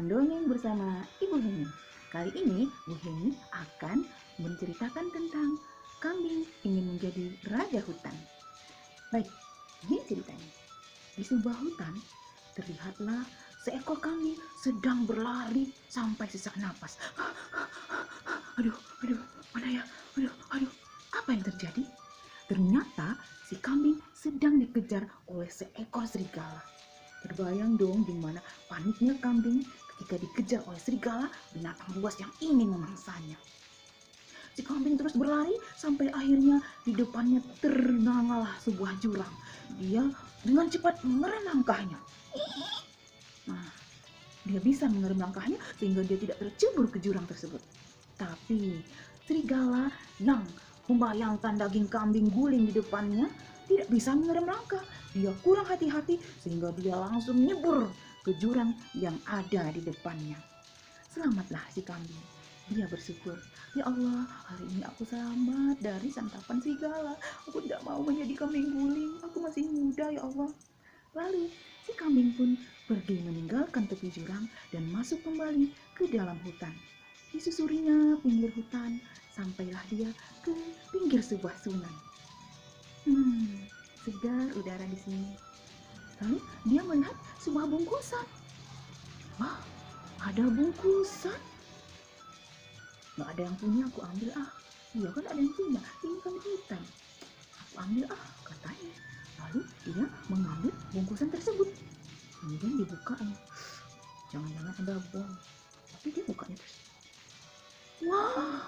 Mendongeng bersama Ibu Heni. Kali ini Bu Heni akan menceritakan tentang kambing ingin menjadi raja hutan. Baik, ini ceritanya. Di sebuah hutan, terlihatlah seekor kambing sedang berlari sampai sesak napas. Aduh, mana ya? Aduh, apa yang terjadi? Ternyata si kambing sedang dikejar oleh seekor serigala. Terbayang dong gimana paniknya kambing ketika dikejar oleh serigala, binatang buas yang ingin memangsanya. Si kambing terus berlari sampai akhirnya di depannya ternangalah sebuah jurang. Dia dengan cepat mengerem langkahnya. Nah, dia bisa mengerem langkahnya sehingga dia tidak tercebur ke jurang tersebut. Tapi serigala yang membayangkan daging kambing guling di depannya tidak bisa mengerem langkah. Dia kurang hati-hati sehingga dia langsung nyebur ke jurang yang ada di depannya. Selamatlah si kambing. Dia bersyukur, ya Allah, hari ini aku selamat dari santapan serigala. Aku tidak mau menjadi kambing guling. Aku masih muda, ya Allah. Lalu si kambing pun pergi meninggalkan tepi jurang dan masuk kembali ke dalam hutan. Disusurinya pinggir hutan, sampailah dia ke pinggir sebuah sungai. Segar udara di sini. Lalu dia melihat sebuah bungkusan. Wah, ada bungkusan. Nggak ada yang punya, aku ambil ah. Iya kan ada yang punya, ini kan hutan. Aku ambil ah, katanya. Lalu dia mengambil bungkusan tersebut. Kemudian dibukanya. Jangan-jangan ada bom. Tapi dia bukanya terus. Wah,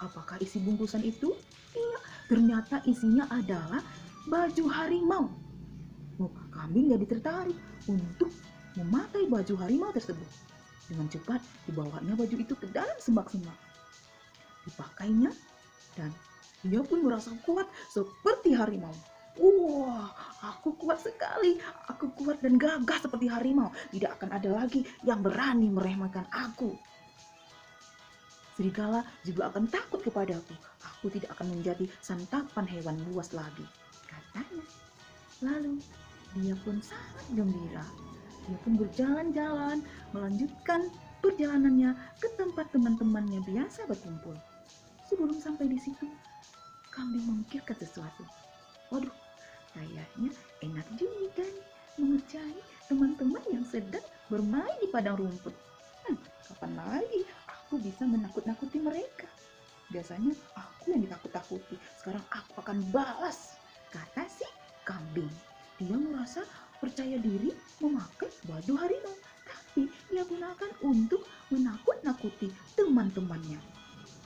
apakah isi bungkusan itu? Iya, ternyata isinya adalah baju harimau. Kambing jadi tertarik untuk memakai baju harimau tersebut. Dengan cepat dibawanya baju itu ke dalam semak-semak. Dipakainya dan dia pun merasa kuat seperti harimau. Wah, aku kuat sekali. Aku kuat dan gagah seperti harimau. Tidak akan ada lagi yang berani meremehkan aku. Serigala juga akan takut kepadaku. Aku tidak akan menjadi santapan hewan buas lagi, katanya. Lalu dia pun sangat gembira. Dia pun berjalan-jalan, melanjutkan perjalanannya ke tempat teman-temannya biasa berkumpul. Sebelum sampai di situ, kambing memikirkan sesuatu. Waduh, kayaknya enak juga nih mengerjai teman-teman yang sedang bermain di padang rumput. Kapan lagi aku bisa menakut-nakuti mereka? Biasanya aku yang ditakut-takuti, sekarang aku akan balas, kata si kambing. Dia merasa percaya diri memakai baju harimau, tapi ia gunakan untuk menakut-nakuti teman-temannya.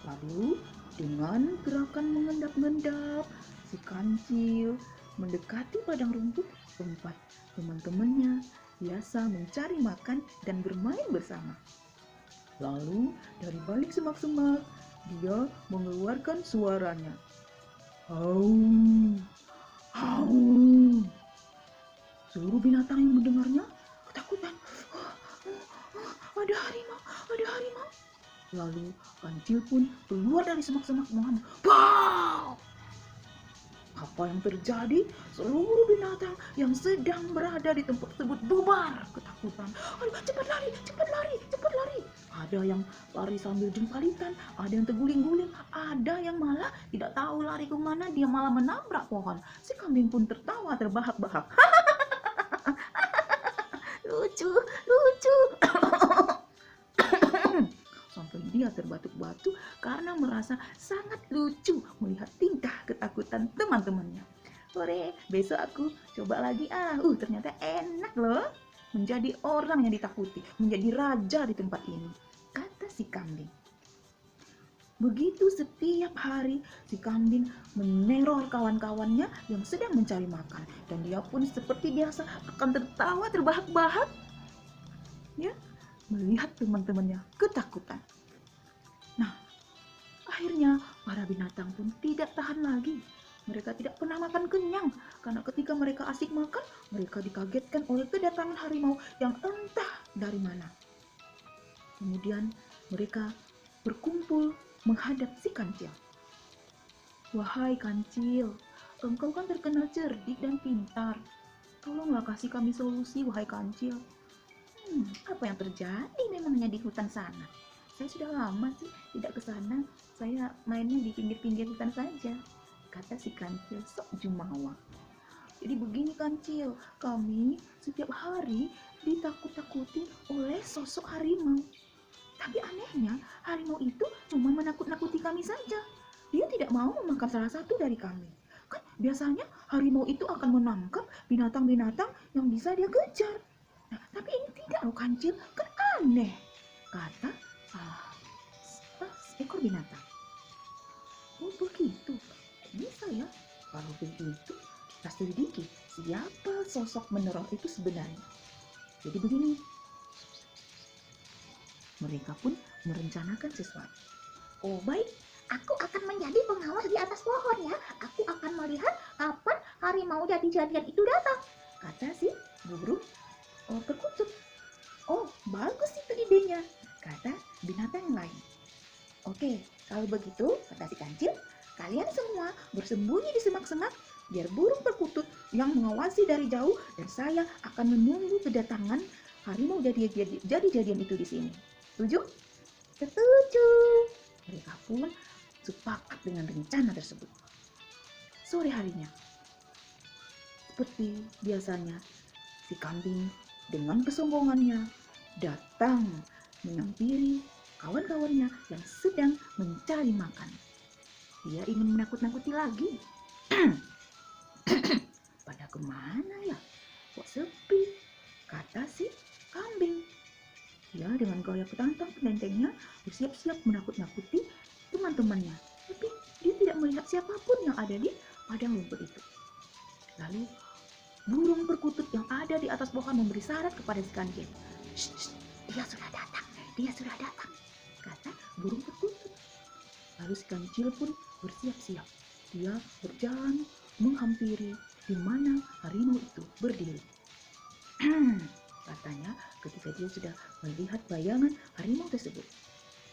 Lalu dengan gerakan mengendap-endap, si kancil mendekati padang rumput tempat teman-temannya biasa mencari makan dan bermain bersama. Lalu dari balik semak-semak, dia mengeluarkan suaranya. Hau, hau. Seluruh binatang yang mendengarnya ketakutan. Ada harimau, ada harimau. Lalu kancil pun keluar dari semak-semak mengamuk. Wow! Apa yang terjadi? Seluruh binatang yang sedang berada di tempat tersebut bubar ketakutan. Aduh, cepat lari, cepat lari, cepat lari. Ada yang lari sambil jempalitan, ada yang terguling-guling, ada yang malah tidak tahu lari kemana, dia malah menabrak pohon. Si kambing pun tertawa terbahak-bahak. Lucu, lucu. Sampai dia terbatuk-batuk karena merasa sangat lucu melihat tingkah ketakutan teman-temannya. Sore, besok aku coba lagi ternyata enak loh menjadi orang yang ditakuti, menjadi raja di tempat ini, kata si kambing. Begitu setiap hari si kambing meneror kawan-kawannya yang sedang mencari makan, dan dia pun seperti biasa akan tertawa terbahak-bahak ya melihat teman-temannya ketakutan. Nah, akhirnya para binatang pun tidak tahan lagi. Mereka tidak pernah makan kenyang karena ketika mereka asik makan, mereka dikagetkan oleh kedatangan harimau yang entah dari mana. Kemudian mereka berkumpul menghadap si kancil. Wahai kancil, engkau kan terkenal cerdik dan pintar. Tolonglah kasih kami solusi, wahai kancil. Apa yang terjadi memangnya di hutan sana? Saya sudah lama sih tidak ke sana. Saya mainnya di pinggir-pinggir hutan saja, kata si kancil sok jumawa. Jadi begini kancil, kami setiap hari ditakut-takuti oleh sosok harimau. Tapi anehnya, harimau itu cuma menakut-nakuti kami saja. Dia tidak mau memakan salah satu dari kami. Kan biasanya harimau itu akan menangkap binatang-binatang yang bisa dia kejar. Nah, tapi ini tidak loh kancil, kan aneh, kata salah ekor binatang. Oh begitu, bisa ya. Kalau begitu, kita selidiki siapa sosok meneror itu sebenarnya. Jadi begini, mereka pun merencanakan sesuatu. Oh baik, aku akan menjadi pengawas di atas pohon ya. Aku akan melihat kapan harimau jadi-jadian itu datang, kata si burung perkutut. Oh bagus itu idenya, kata binatang yang lain. Oke, kalau begitu, kata si kancil, kalian semua bersembunyi di semak-semak biar burung perkutut yang mengawasi dari jauh dan saya akan menunggu kedatangan harimau jadi-jadian itu di sini. Setuju? Setuju. Mereka pun sepakat dengan rencana tersebut. Sore harinya, seperti biasanya, si kambing dengan kesombongannya datang menghampiri kawan-kawannya yang sedang mencari makan. Dia ingin menakut-nakuti lagi. Pada kemana ya? Kok sepi? Kata si kambing. Dia dengan gaya petantang penentengnya bersiap-siap menakut-nakuti teman-temannya. Tapi dia tidak melihat siapapun yang ada di padang rumput itu. Lalu burung perkutut yang ada di atas pohon memberi syarat kepada si kancil. Dia sudah datang, dia sudah datang, kata burung perkutut. Lalu si kancil pun bersiap-siap. Dia berjalan menghampiri di mana harimau itu berdiri. Katanya ketika dia sudah melihat bayangan harimau tersebut.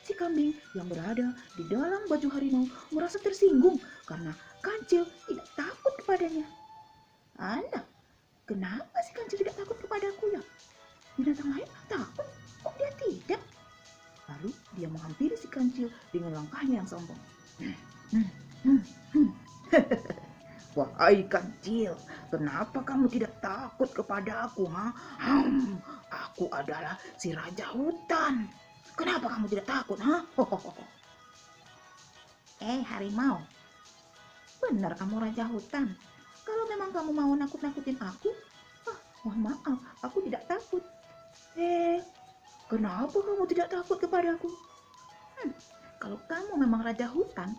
Si kambing yang berada di dalam baju harimau merasa tersinggung karena kancil tidak takut kepadanya. Anda, kenapa si kancil tidak takut kepadaku ya? Binatang lain takut, kok dia tidak? Lalu dia menghampiri si kancil dengan langkahnya yang sombong. Wahai kancil, kenapa kamu tidak takut kepada aku? Aku adalah si raja hutan. Kenapa kamu tidak takut? Harimau, benar kamu raja hutan. Kalau memang kamu mau nakut-nakutin aku, maaf, aku tidak takut. Kenapa kamu tidak takut kepadaku? Kalau kamu memang raja hutan,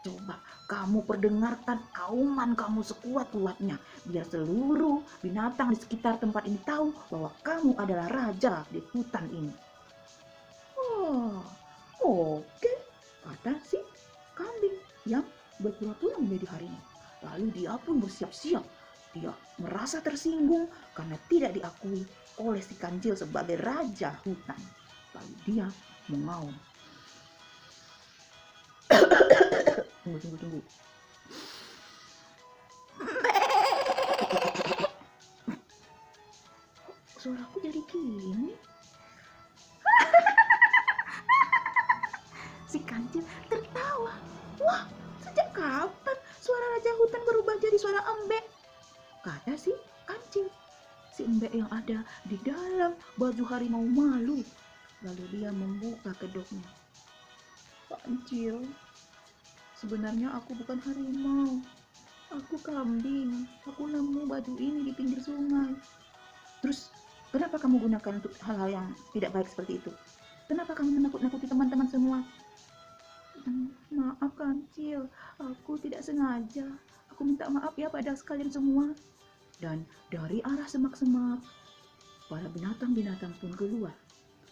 coba kamu perdengarkan auman kamu sekuat-kuatnya, biar seluruh binatang di sekitar tempat ini tahu bahwa kamu adalah raja di hutan ini. Oke, kata si kambing yang berpura-pura menjadi harimau. Lalu dia pun bersiap-siap. Dia merasa tersinggung karena tidak diakui oleh si kancil sebagai raja hutan. Lalu dia mengaum. Tunggu. Suaraku jadi gini. Si kancil tertawa. Wah, sejak kapan suara raja hutan berubah jadi suara embek? Kata si kancil. Si embek yang ada di dalam baju harimau malu. Lalu dia membuka kedoknya. Kancil, sebenarnya aku bukan harimau. Aku kambing. Aku nemu baju ini di pinggir sungai. Terus, kenapa kamu gunakan untuk hal-hal yang tidak baik seperti itu? Kenapa kamu menakut-nakuti teman-teman semua? Maaf kancil, aku tidak sengaja. Aku minta maaf ya pada kalian semua. Dan dari arah semak-semak, para binatang-binatang pun keluar.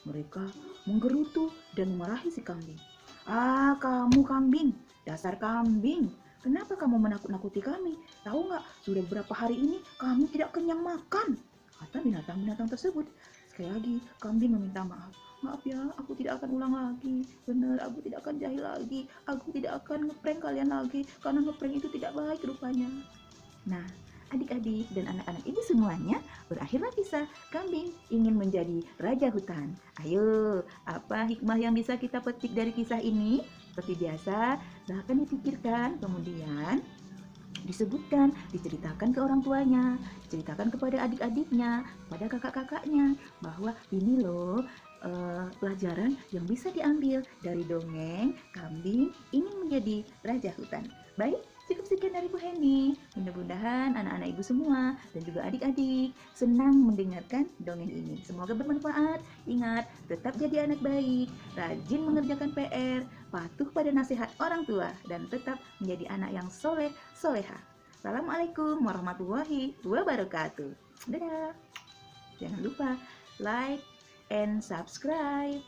Mereka menggerutu dan memarahi si kambing. Kamu kambing, dasar kambing. Kenapa kamu menakut-nakuti kami? Tahu nggak, sudah beberapa hari ini kami tidak kenyang makan, kata binatang-binatang tersebut. Sekali lagi, kambing meminta maaf. Maaf ya, aku tidak akan ulang lagi. Benar, aku tidak akan jahil lagi. Aku tidak akan ngeprank kalian lagi, karena ngeprank itu tidak baik rupanya. Nah, adik-adik dan anak-anak ibu semuanya, berakhirlah kisah kambing ingin menjadi raja hutan. Ayo, apa hikmah yang bisa kita petik dari kisah ini? Seperti biasa, silahkan dipikirkan, kemudian disebutkan, diceritakan ke orang tuanya, diceritakan kepada adik-adiknya, pada kakak-kakaknya, bahwa ini loh pelajaran yang bisa diambil dari dongeng kambing ingin menjadi raja hutan. Baik, cukup sekian dari Bu Heni. Mudah-mudahan anak-anak ibu semua dan juga adik-adik senang mendengarkan dongeng ini. Semoga bermanfaat. Ingat, tetap jadi anak baik, rajin mengerjakan PR, patuh pada nasihat orang tua, dan tetap menjadi anak yang soleh soleha. Assalamualaikum warahmatullahi wabarakatuh. Dadah. Jangan lupa like and subscribe.